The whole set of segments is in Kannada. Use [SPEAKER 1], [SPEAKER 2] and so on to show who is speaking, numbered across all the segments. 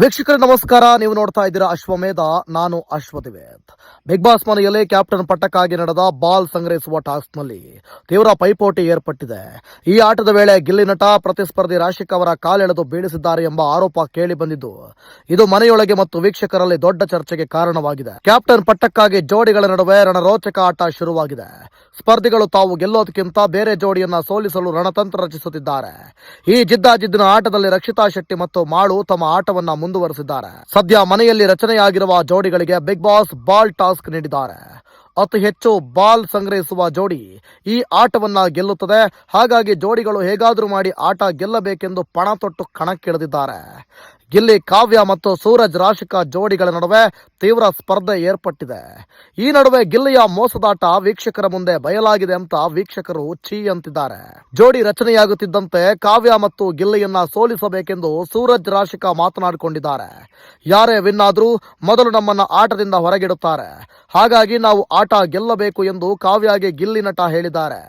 [SPEAKER 1] ವೀಕ್ಷಕರೇ ನಮಸ್ಕಾರ. ನೀವು ನೋಡ್ತಾ ಇದ್ದೀರಾ ಅಶ್ವಮೇಧ. ನಾನು ಅಶ್ವದಿವೇತ್. ಬಿಗ್ ಬಾಸ್ ಮನೆಯಲ್ಲಿ ಕ್ಯಾಪ್ಟನ್ ಪಟ್ಟಕ್ಕಾಗಿ ನಡೆದ ಬಾಲ್ ಸಂಗ್ರಹಿಸುವ ಟಾಸ್ಕ್ನಲ್ಲಿ ತೀವ್ರ ಪೈಪೋಟಿ ಏರ್ಪಟ್ಟಿದೆ. ಈ ಆಟದ ವೇಳೆ ಗಿಲ್ಲಿ ನಟ ಪ್ರತಿಸ್ಪರ್ಧಿ ರಾಶಿಕ್ ಅವರ ಕಾಲೆಳೆದು ಬೀಳಿಸಿದ್ದಾರೆ ಎಂಬ ಆರೋಪ ಕೇಳಿ ಬಂದಿದ್ದು, ಇದು ಮನೆಯೊಳಗೆ ಮತ್ತು ವೀಕ್ಷಕರಲ್ಲಿ ದೊಡ್ಡ ಚರ್ಚೆಗೆ ಕಾರಣವಾಗಿದೆ. ಕ್ಯಾಪ್ಟನ್ ಪಟ್ಟಕ್ಕಾಗಿ ಜೋಡಿಗಳ ನಡುವೆ ರಣರೋಚಕ ಆಟ ಶುರುವಾಗಿದೆ. ಸ್ಪರ್ಧಿಗಳು ತಾವು ಗೆಲ್ಲೋದಕ್ಕಿಂತ ಬೇರೆ ಜೋಡಿಯನ್ನ ಸೋಲಿಸಲು ರಣತಂತ್ರ ರಚಿಸುತ್ತಿದ್ದಾರೆ. ಈ ಜಿದ್ದಾಜಿದ್ದಿನ ಆಟದಲ್ಲಿ ರಕ್ಷಿತಾ ಶೆಟ್ಟಿ ಮತ್ತು ಮಾಳು ತಮ್ಮ ಆಟವನ್ನ ಮುಂದುವರೆಸಿದ್ದಾರೆ. ಸದ್ಯ ಮನೆಯಲ್ಲಿ ರಚನೆಯಾಗಿರುವ ಜೋಡಿಗಳಿಗೆ ಬಿಗ್ ಬಾಸ್ ಬಾಲ್ ಟಾಸ್ಕ್ ನೀಡಿದ್ದಾರೆ. ಅತಿ ಹೆಚ್ಚು ಬಾಲ್ ಸಂಗ್ರಹಿಸುವ ಜೋಡಿ ಈ ಆಟವನ್ನ ಗೆಲ್ಲುತ್ತದೆ. ಹಾಗಾಗಿ ಜೋಡಿಗಳು ಹೇಗಾದ್ರೂ ಮಾಡಿ ಆಟ ಗೆಲ್ಲಬೇಕೆಂದು ಪಣ ತೊಟ್ಟು ಕಣಕ್ಕಿಳಿದಿದ್ದಾರೆ. ಗಿಲ್ಲಿ ಕಾವ್ಯ ಮತ್ತು ಸೂರಜ್ ರಾಶಿಕಾ ಜೋಡಿಗಳ ನಡುವೆ ತೀವ್ರ ಸ್ಪರ್ಧೆ ಏರ್ಪಟ್ಟಿದೆ. ಈ ನಡುವೆ ಗಿಲ್ಲಿಯ ಮೋಸದಾಟ ವೀಕ್ಷಕರ ಮುಂದೆ ಬಯಲಾಗಿದೆ ಅಂತ ವೀಕ್ಷಕರು ಛೀ ಅಂತಿದ್ದಾರೆ. ಜೋಡಿ ರಚನೆಯಾಗುತ್ತಿದ್ದಂತೆ ಕಾವ್ಯ ಮತ್ತು ಗಿಲ್ಲಿಯನ್ನ ಸೋಲಿಸಬೇಕೆಂದು ಸೂರಜ್ ರಾಶಿಕಾ ಮಾತನಾಡಿಕೊಂಡಿದ್ದಾರೆ. ಯಾರೇ ವಿನ್ ಆದ್ರೂ ಮೊದಲು ನಮ್ಮನ್ನ ಆಟದಿಂದ ಹೊರಗಿಡುತ್ತಾರೆ. ಹಾಗಾಗಿ ನಾವು ಆಟ ಗೆಲ್ಲಬೇಕು ಎಂದು ಕಾವ್ಯಗೆ ಗಿಲ್ಲಿ ನಟ ಹೇಳಿದ್ದಾರೆ.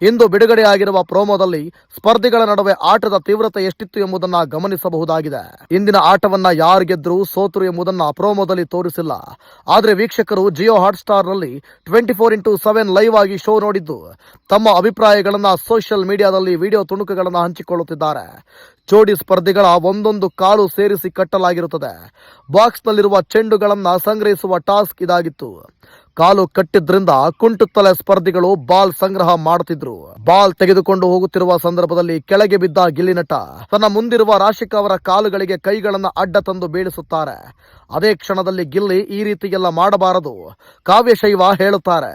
[SPEAKER 1] ಇಂದು ಬಿಡುಗಡೆಯಾಗಿರುವ ಪ್ರೋಮೋದಲ್ಲಿ ಸ್ಪರ್ಧಿಗಳ ನಡುವೆ ಆಟದ ತೀವ್ರತೆ ಎಷ್ಟಿತ್ತು ಎಂಬುದನ್ನು ಗಮನಿಸಬಹುದಾಗಿದೆ. ಇಂದಿನ ಆಟವನ್ನ ಯಾರು ಗೆದ್ರು ಸೋತರು ಎಂಬುದನ್ನು ಪ್ರೋಮೋದಲ್ಲಿ ತೋರಿಸಿಲ್ಲ. ಆದರೆ ವೀಕ್ಷಕರು ಜಿಯೋ ಹಾಟ್ಸ್ಟಾರ್ ನಲ್ಲಿ 24x7 ಲೈವ್ ಆಗಿ ಶೋ ನೋಡಿದ್ದು ತಮ್ಮ ಅಭಿಪ್ರಾಯಗಳನ್ನ ಸೋಷಿಯಲ್ ಮೀಡಿಯಾದಲ್ಲಿ ವಿಡಿಯೋ ತುಣುಕುಗಳನ್ನು ಹಂಚಿಕೊಳ್ಳುತ್ತಿದ್ದಾರೆ. ಜೋಡಿ ಸ್ಪರ್ಧಿಗಳ ಒಂದೊಂದು ಕಾಲು ಸೇರಿಸಿ ಕಟ್ಟಲಾಗಿರುತ್ತದೆ. ಬಾಕ್ಸ್ನಲ್ಲಿರುವ ಚೆಂಡುಗಳನ್ನ ಸಂಗ್ರಹಿಸುವ ಟಾಸ್ಕ್ ಇದಾಗಿತ್ತು. ಕಾಲು ಕಟ್ಟಿದ್ರಿಂದ ಕುಂಟುತ್ತಲೆ ಸ್ಪರ್ಧಿಗಳು ಬಾಲ್ ಸಂಗ್ರಹ ಮಾಡುತ್ತಿದ್ರು. ಬಾಲ್ ತೆಗೆದುಕೊಂಡು ಹೋಗುತ್ತಿರುವ ಸಂದರ್ಭದಲ್ಲಿ ಕೆಳಗೆ ಬಿದ್ದ ಗಿಲ್ಲಿ ನಟ ತನ್ನ ಮುಂದಿರುವ ರಾಶಿಕ್ ಅವರ ಕಾಲುಗಳಿಗೆ ಕೈಗಳನ್ನ ಅಡ್ಡ ತಂದು ಬೀಳಿಸುತ್ತಾರೆ. ಅದೇ ಕ್ಷಣದಲ್ಲಿ ಗಿಲ್ಲಿ ಈ ರೀತಿಯೆಲ್ಲ ಮಾಡಬಾರದು ಕಾವ್ಯಶೈವ ಹೇಳುತ್ತಾರೆ.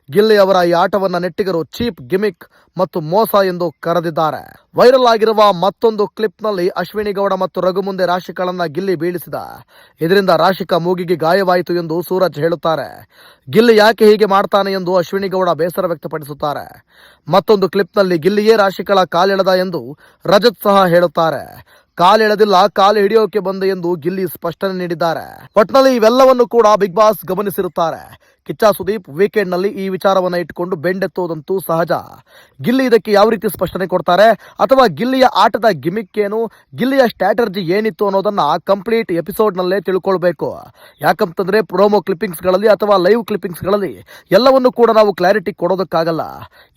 [SPEAKER 1] ಗಿಲ್ಲಿ ಅವರ ಈ ಆಟವನ್ನ ನೆಟ್ಟಿಗರು ಚೀಪ್ ಗಿಮಿಕ್ ಮತ್ತು ಮೋಸ ಎಂದು ಕರೆದಿದ್ದಾರೆ. ವೈರಲ್ ಆಗಿರುವ ಮತ್ತೊಂದು ಕ್ಲಿಪ್ ನಲ್ಲಿ ಅಶ್ವಿನಿ ಗೌಡ ಮತ್ತು ರಘು ಮುಂದೆ ರಾಶಿಕಳನ್ನ ಗಿಲ್ಲಿ ಬೀಳಿಸಿದ. ಇದರಿಂದ ರಾಶಿಕಾ ಮೂಗಿಗೆ ಗಾಯವಾಯಿತು ಎಂದು ಸೂರಜ್ ಹೇಳುತ್ತಾರೆ. ಗಿಲ್ಲಿ ಯಾಕೆ ಹೀಗೆ ಮಾಡ್ತಾನೆ ಎಂದು ಅಶ್ವಿನಿ ಗೌಡ ಬೇಸರ ವ್ಯಕ್ತಪಡಿಸುತ್ತಾರೆ. ಮತ್ತೊಂದು ಕ್ಲಿಪ್ ನಲ್ಲಿ ಗಿಲ್ಲಿಯೇ ರಾಶಿಕಳ ಕಾಲೆಳೆದ ಎಂದು ರಜತ್ ಸಹ ಹೇಳುತ್ತಾರೆ. ಕಾಲೆಳೆದಿಲ್ಲ, ಕಾಲು ಹಿಡಿಯೋಕೆ ಬಂದೆ ಎಂದು ಗಿಲ್ಲಿ ಸ್ಪಷ್ಟನೆ ನೀಡಿದ್ದಾರೆ. ಒಟ್ನಲ್ಲಿ ಇವೆಲ್ಲವನ್ನು ಕೂಡ ಬಿಗ್ ಬಾಸ್ ಗಮನಿಸಿರುತ್ತಾರೆ. ಕಿಚ್ಚ ಸುದೀಪ್ ವೀಕೆಂಡ್ ನಲ್ಲಿ ಈ ವಿಚಾರವನ್ನ ಇಟ್ಟುಕೊಂಡು ಬೆಂಡೆತ್ತೋದಂತೂ ಸಹಜ. ಗಿಲ್ಲಿ ಇದಕ್ಕೆ ಯಾವ ರೀತಿ ಸ್ಪಷ್ಟನೆ ಕೊಡ್ತಾರೆ ಅಥವಾ ಗಿಲ್ಲಿಯ ಆಟದ ಗಿಮಿಕ್ ಏನು, ಗಿಲ್ಲಿಯ ಸ್ಟ್ರಾಟಜಿ ಏನಿತ್ತು ಅನ್ನೋದನ್ನ ಕಂಪ್ಲೀಟ್ ಎಪಿಸೋಡ್ ನಲ್ಲೇ ತಿಳ್ಕೊಳ್ಬೇಕು. ಯಾಕಂತಂದ್ರೆ ಪ್ರೋಮೋ ಕ್ಲಿಪ್ಪಿಂಗ್ಸ್ ಗಳಲ್ಲಿ ಅಥವಾ ಲೈವ್ ಕ್ಲಿಪ್ಪಿಂಗ್ಸ್ ಗಳಲ್ಲಿ ಎಲ್ಲವನ್ನು ಕೂಡ ನಾವು ಕ್ಲಾರಿಟಿ ಕೊಡೋದಕ್ಕಾಗಲ್ಲ.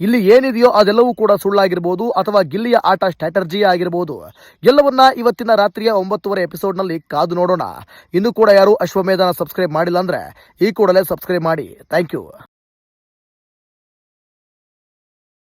[SPEAKER 1] ಇಲ್ಲಿ ಏನಿದೆಯೋ ಅದೆಲ್ಲವೂ ಕೂಡ ಸುಳ್ಳಾಗಿರ್ಬೋದು ಅಥವಾ ಗಿಲ್ಲಿಯ ಆಟ ಸ್ಟ್ರಾಟಜಿಯೇ ಆಗಿರ್ಬೋದು. ಎಲ್ಲವನ್ನ ಇವತ್ತಿನ ರಾತ್ರಿಯ 9:30 ಎಪಿಸೋಡ್ ನಲ್ಲಿ ಕಾದು ನೋಡೋಣ. ಇನ್ನು ಕೂಡ ಯಾರು ಅಶ್ವಮೇಧನ ಸಬ್ಸ್ಕ್ರೈಬ್ ಮಾಡಿಲ್ಲ ಅಂದ್ರೆ ಈ ಕೂಡಲೇ ಸಬ್ಸ್ಕ್ರೈಬ್ ಮಾಡಿ. Thank you.